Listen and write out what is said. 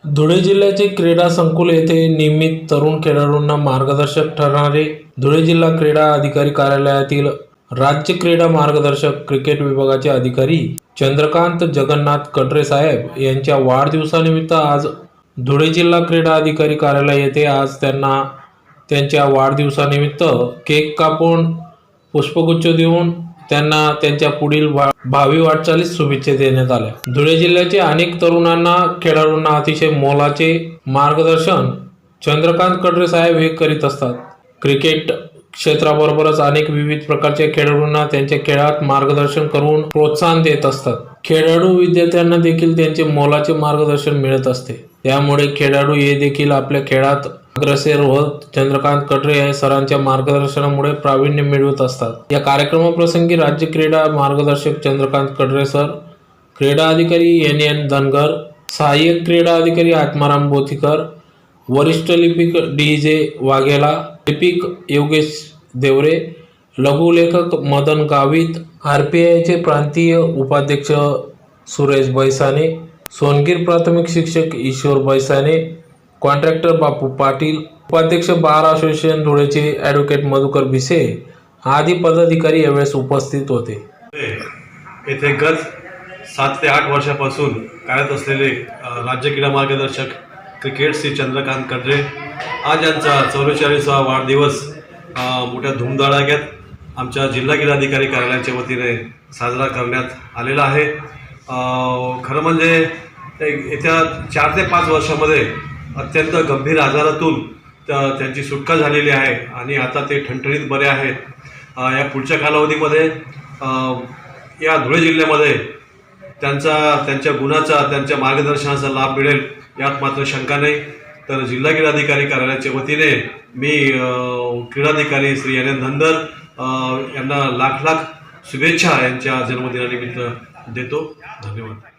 धुळे जिल्ह्याचे क्रीडा संकुल येथे नियमित तरुण खेळाडूंना मार्गदर्शक ठरणारे धुळे जिल्हा क्रीडा अधिकारी कार्यालयातील राज्य क्रीडा मार्गदर्शक क्रिकेट विभागाचे अधिकारी चंद्रकांत जगन्नाथ कटरे साहेब यांच्या वाढदिवसानिमित्त आज धुळे जिल्हा क्रीडा अधिकारी कार्यालय येथे आज त्यांना त्यांच्या वाढदिवसानिमित्त केक कापून पुष्पगुच्छ देऊन त्यांना त्यांच्या पुढील भावी वाटचालीस शुभेच्छा देण्यात आल्या। धुळे जिल्ह्याचे अनेक तरुणांना खेळाडूंना अतिशय मोलाचे मार्गदर्शन चंद्रकांत कटरे साहेब हे करीत असतात। क्रिकेट क्षेत्राबरोबरच अनेक विविध प्रकारच्या खेळाडूंना त्यांच्या खेळात मार्गदर्शन करून प्रोत्साहन देत असतात। खेळाडू विद्यार्थ्यांना देखील त्यांचे मोलाचे मार्गदर्शन मिळत असते। त्यामुळे खेळाडू हे देखील आपल्या खेळात अग्रेसर होत चंद्रकांत कटरे या सरांच्या मार्गदर्शनामुळे प्रावीण्य मिळवत असतात। या कार्यक्रमाप्रसंगी राज्य क्रीडा मार्गदर्शक चंद्रकांत कटरे सर, क्रीडा अधिकारी NN धनगर, सहाय्यक क्रीडा अधिकारी आत्माराम बोथीकर, वरिष्ठ लिपिक DJ वाघेला, लिपिक योगेश देवरे, लघुलेखक मदन गावित, RPIचे प्रांतीय उपाध्यक्ष सुरेश बैसाने, सोनगीर प्राथमिक शिक्षक ईश्वर बैसाने, कॉन्ट्रॅक्टर बापू पाटील, उपाध्यक्ष बार असोसिएशन धुळेचे ॲडव्होकेट मधुकर भिसे आदी पदाधिकारी यावेळेस उपस्थित होते। येथे गत 7 ते 8 वर्षापासून कार्यरत असलेले राज्य क्रीडा मार्गदर्शक क्रिकेट श्री चंद्रकांत कटरे आज यांचा 44वा वाढदिवस मोठ्या धूमधडाक्यात आमच्या जिल्हा क्रीडा अधिकारी कार्यालयाच्या वतीने साजरा करण्यात आलेला आहे। खरं म्हणजे येत्या 4 ते 5 वर्षामध्ये अत्यंत गंभीर आजारातून त्यांची सुटका झालेली आहे आणि आता ते ठणठणीत बरे आहेत। या पुढच्या कालावधीमध्ये या धुळे जिल्ह्यामध्ये त्यांच्या गुणाचा, त्यांच्या मार्गदर्शनाचा लाभ मिळेल यात मात्र शंका नाही। तर जिल्हा क्रीडा अधिकारी कार्यालयाच्या वतीने मी क्रीडाधिकारी श्री NN धनगर यांना लाख लाख शुभेच्छा यांच्या जन्मदिनानिमित्त देतो। धन्यवाद।